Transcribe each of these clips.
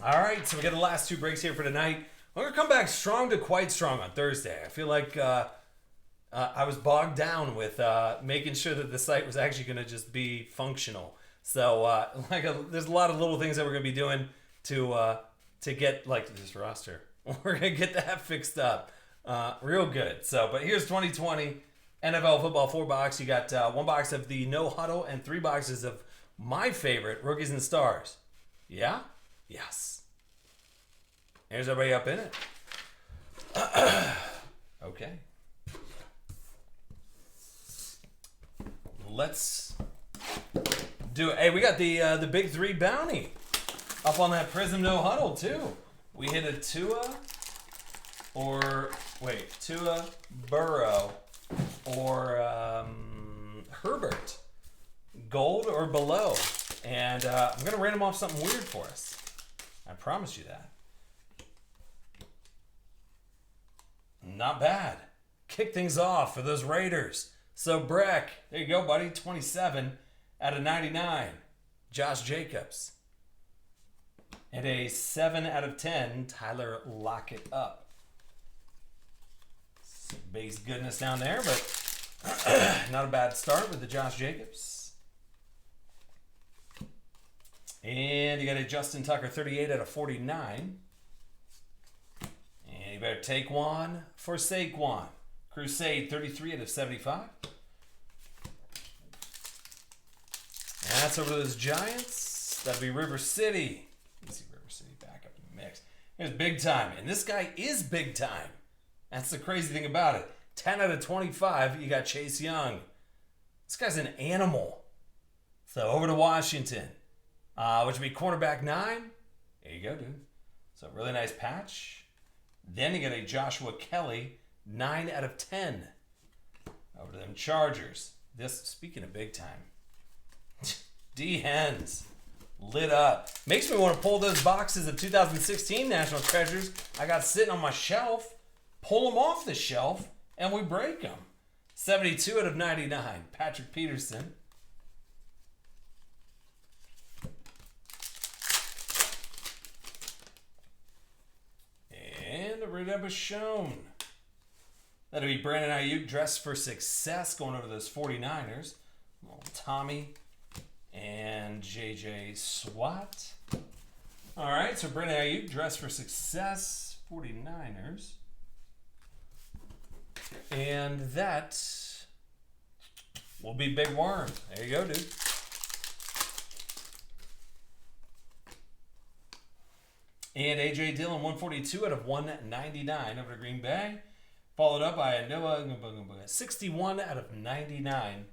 All right, so we got the last two breaks here for tonight. We're gonna come back strong to quite strong on Thursday. I feel like I was bogged down with making sure that the site was actually gonna just be functional. So there's a lot of little things that we're gonna be doing to get like this roster. We're gonna get that fixed up real good. So, but here's 2020 NFL football 4 box. You got 1 box of the no huddle and 3 boxes of my favorite rookies and stars. Yeah. Yes. Here's everybody up in it. Okay. Let's do it. Hey, we got the big three bounty up on that Prism no huddle too. We hit a Tua, Burrow, or Herbert, gold or below, and I'm gonna random off something weird for us. I promise you that. Not bad. Kick things off for those Raiders. So Breck, there you go, buddy. 27 out of 99. Josh Jacobs. And a 7 out of 10. Tyler Lockett up. Some base goodness down there, but not a bad start with the Josh Jacobs. And you got a Justin Tucker, 38 out of 49. And you better take one for Saquon. Crusade, 33 out of 75. And that's over to those Giants. That'll be River City. You see River City back up in the mix. Here's big time. And this guy is big time. That's the crazy thing about it. 10 out of 25, you got Chase Young. This guy's an animal. So over to Washington, which would be cornerback 9. There you go, dude. So really nice patch. Then you got a Joshua Kelly, 9 out of 10. Over to them Chargers. This, speaking of big time, D Hens lit up. Makes me want to pull those boxes of 2016 National Treasures I got sitting on my shelf, pull them off the shelf, and we break them. 72 out of 99. Patrick Peterson. And a redemption. That'll be Brandon Ayuk dressed for success going over those 49ers. Little Tommy and JJ Swat. All right, so Brandon Ayuk dressed for success, 49ers. And that will be Big Worm. There you go, dude. And A.J. Dillon, 142 out of 199 over to Green Bay. Followed up by a Noah 61 out of 99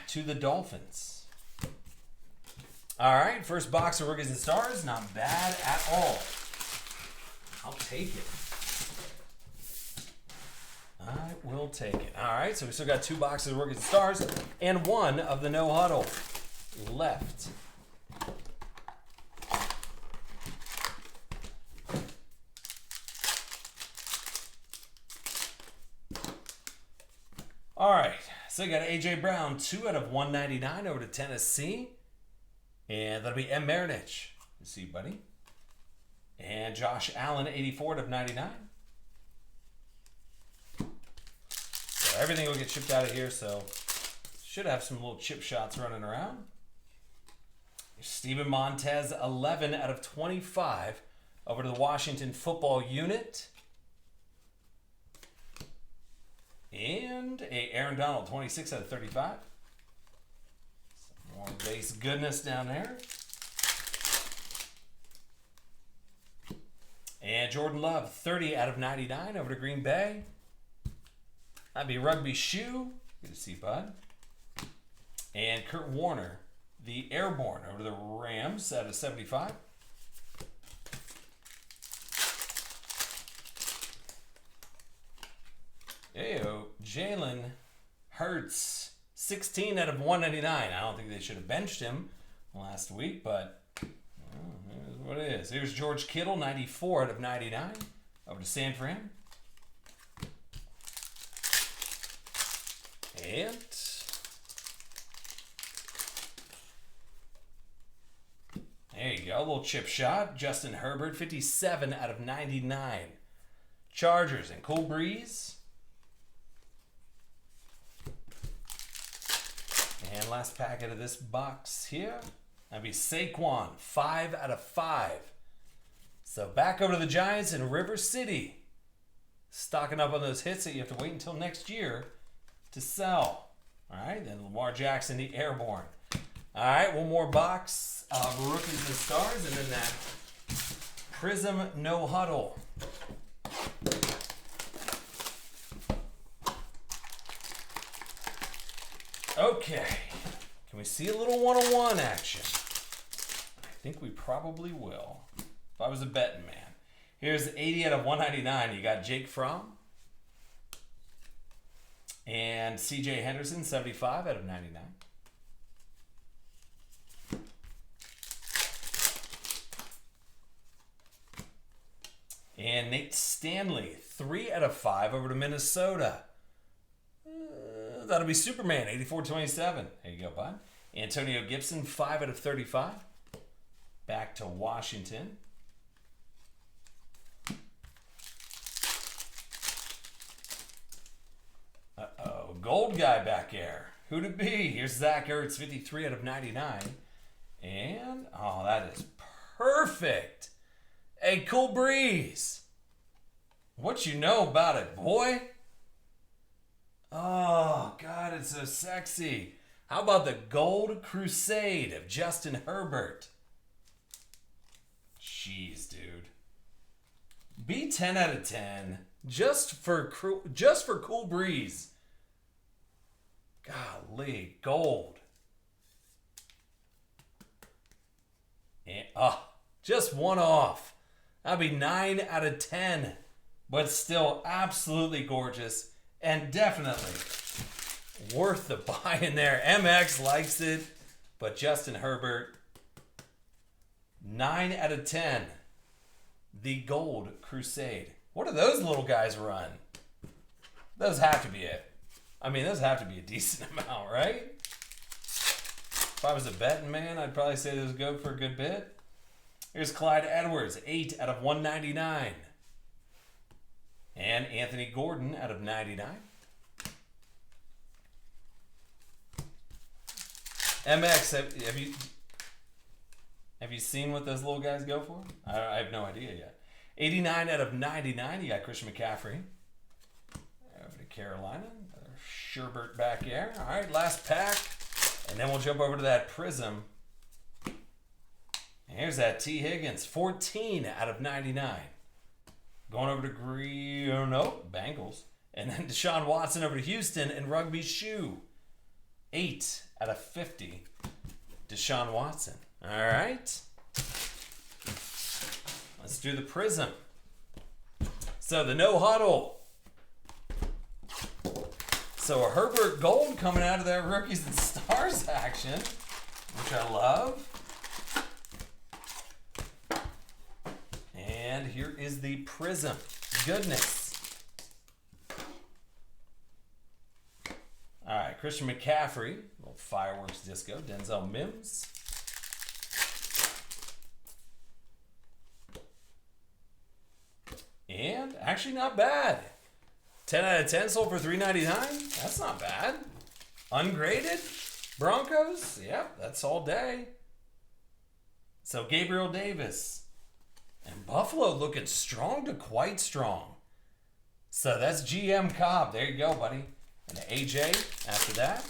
to the Dolphins. All right, first box of rookies and stars. Not bad at all. I'll take it. I will take it. All right, so we still got 2 boxes of rookies and stars and 1 of the no huddle left. All right, so you got A.J. Brown, 2 out of 199 over to Tennessee. And that'll be M. Marinich. You see, buddy. And Josh Allen, 84 out of 99. So everything will get shipped out of here, so should have some little chip shots running around. Steven Montez, 11 out of 25 over to the Washington football unit. And a Aaron Donald, 26 out of 35. Some more base goodness down there. And Jordan Love, 30 out of 99 over to Green Bay. That'd be Rugby Shoe. Good to see, bud. And Kurt Warner, the Airborne, over to the Rams out of 75. Ew, Jalen Hurts, 16 out of 199. I don't think they should have benched him last week, but here's what it is. Here's George Kittle, 94 out of 99, over to San Fran. And there you go. go. A little chip shot. Justin Herbert, 57 out of 99. Chargers and Cool Breeze. And last packet of this box here. That'd be Saquon, 5 out of 5. So back over to the Giants in River City. Stocking up on those hits that you have to wait until next year to sell. All right, then Lamar Jackson, the Airborne. All right, one more box of Rookies and Stars, and then that Prism No Huddle. Okay, can we see a little one-on-one action? I think we probably will. If I was a betting man. Here's 80 out of 199. You got Jake Fromm. And CJ Henderson, 75 out of 99. And Nate Stanley, 3 out of 5 over to Minnesota. That'll be Superman, 84-27. There you go, bud. Antonio Gibson, 5 out of 35. Back to Washington. Uh-oh, gold guy back there. Who'd it be? Here's Zach Ertz, 53 out of 99. And, oh, that is perfect. Hey, Cool Breeze. What you know about it, boy? Oh, God, it's so sexy. How about the Gold Crusade of Justin Herbert? Jeez, dude. Be 10 out of 10 just for Cool Breeze. Golly, gold. And, just one off. That'd be 9 out of 10, but still absolutely gorgeous and definitely worth the buy in there. MX likes it, but Justin Herbert, 9 out of 10. The Gold Crusade. What do those little guys run? Those have to be it. I mean, those have to be a decent amount, right? If I was a betting man, I'd probably say those go for a good bit. Here's Clyde Edwards, 8 out of 199. And Anthony Gordon out of 99. MX, have you seen what those little guys go for? I have no idea yet. 89 out of 99. You got Christian McCaffrey. Over to Carolina. Sherbert back there. All right, last pack. And then we'll jump over to that Prism. And here's that T. Higgins. 14 out of 99. Going over to Bengals. And then Deshaun Watson over to Houston and Rugby Shoe. 8 out of 50. Deshaun Watson. All right. Let's do the Prism. So the No Huddle. So a Herbert Gold coming out of that Rookies and Stars action, which I love. And here is the Prism. Goodness. All right, Christian McCaffrey, little fireworks disco. Denzel Mims. And actually not bad. 10 out of 10 sold for $3.99. That's not bad. Ungraded Broncos. Yep, that's all day. So Gabriel Davis. And Buffalo looking strong to quite strong. So that's GM Cobb. There you go, buddy. And AJ after that.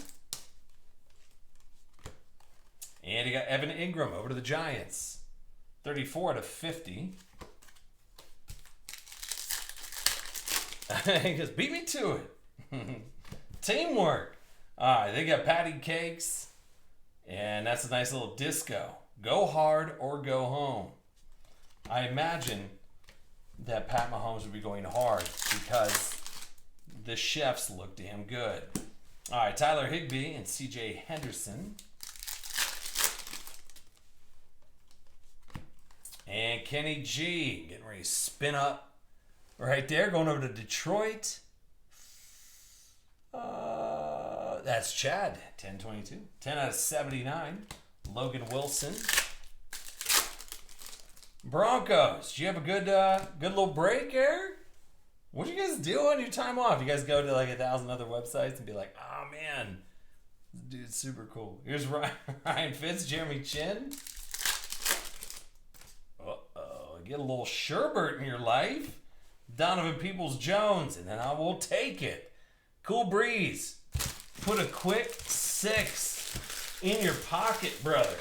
And you got Evan Ingram over to the Giants. 34 out of 50. He goes, beat me to it. Teamwork. All right, they got patty cakes. And that's a nice little disco. Go hard or go home. I imagine that Pat Mahomes would be going hard because the chefs look damn good. All right, Tyler Higbee and CJ Henderson. And Kenny G getting ready to spin up. Right there, going over to Detroit. That's Chad, 10-22. 10 out of 79. Logan Wilson. Broncos. Did you have a good little break, Eric? What do you guys do on your time off? You guys go to like 1,000 other websites and be like, oh man, this dude's super cool. Here's Ryan Fitz, Jeremy Chin. Uh-oh, get a little Sherbert in your life. Donovan Peoples-Jones, and then I will take it. Cool Breeze. Put a quick 6 in your pocket, brother.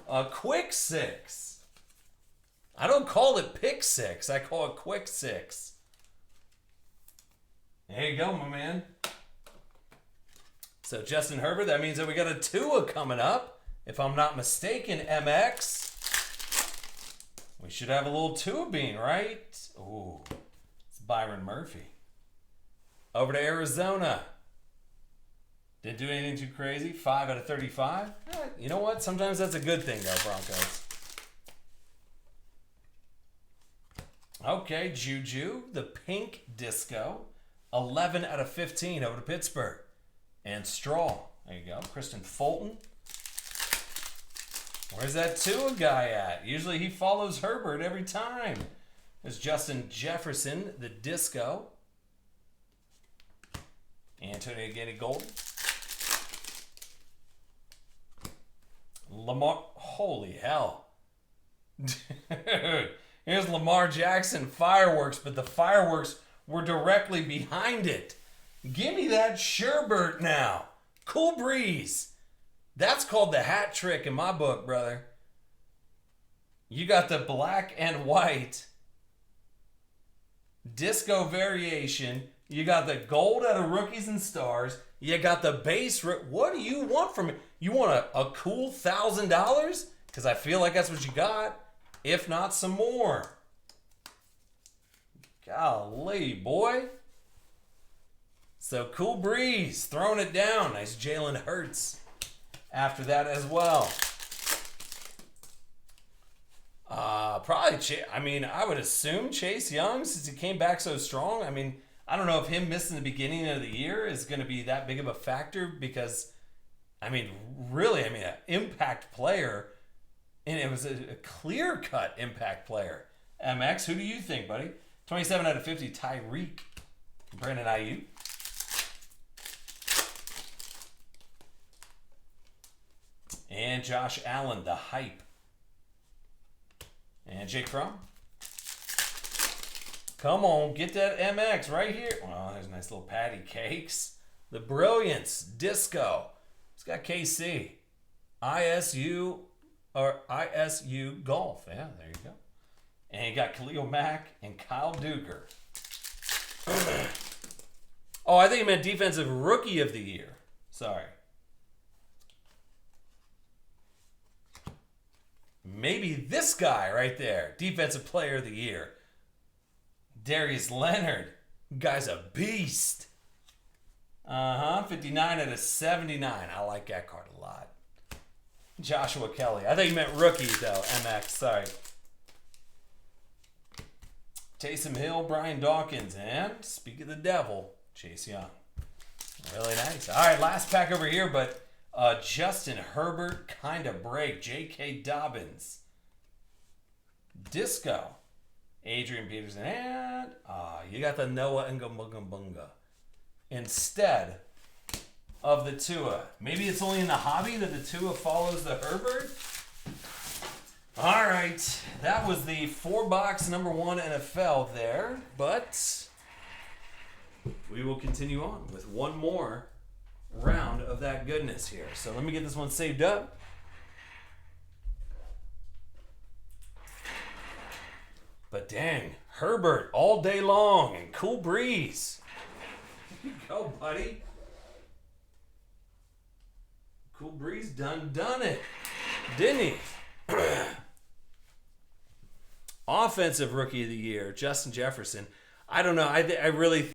A quick 6. I don't call it pick 6. I call it quick 6. There you go, my man. So Justin Herbert, that means that we got a Tua coming up. If I'm not mistaken, MX. We should have a little Tua bean, right? Ooh, it's Byron Murphy. Over to Arizona. Didn't do anything too crazy. 5 out of 35. You know what? Sometimes that's a good thing, though, Broncos. Okay, Juju, the pink disco. 11 out of 15 over to Pittsburgh. And Straw. There you go. Kristen Fulton. Where's that Tua guy at? Usually he follows Herbert every time. There's Justin Jefferson, the disco. Antonio Gandy Golden. Lamar. Holy hell. Dude. Here's Lamar Jackson fireworks, but the fireworks were directly behind it. Give me that Sherbert now. Cool Breeze. That's called the hat trick in my book, brother. You got the black and white disco variation. You got the gold out of Rookies and Stars. You got the base. What do you want from me? You want a cool $1,000? Because I feel like that's what you got. If not, some more. Golly, boy. So Cool Breeze, throwing it down. Nice Jalen Hurts after that as well. Probably, I would assume Chase Young, since he came back so strong. I don't know if him missing the beginning of the year is going to be that big of a factor because, really, an impact player, and it was a clear-cut impact player. MX, who do you think, buddy? 27 out of 50, Tyreek. Brandon Ayuk. And Josh Allen, the hype. And Jake Fromm. Come on, get that MX right here. Oh, there's nice little patty cakes. The Brilliance, Disco. It's got KC. ISU Golf. Yeah, there you go. And you got Khalil Mack and Kyle Duker. Oh, I think he meant Defensive Rookie of the Year. Sorry. Maybe this guy right there. Defensive Player of the Year. Darius Leonard. Guy's a beast. 59 out of 79. I like that card a lot. Joshua Kelly. I think you meant rookie, though. MX. Sorry. Taysom Hill, Brian Dawkins, and speak of the devil, Chase Young. Really nice. All right, last pack over here, but Justin Herbert kind of break. J.K. Dobbins. Disco. Adrian Peterson. And you got the Noah Ngambunga instead of the Tua. Maybe it's only in the hobby that the Tua follows the Herbert. All right, that was the 4-box number 1 NFL there, but we will continue on with one more round of that goodness here. So let me get this one saved up. But dang, Herbert all day long and Cool Breeze. Here you go, buddy. Cool Breeze done it, didn't he? Offensive Rookie of the Year, Justin Jefferson. I don't know. I really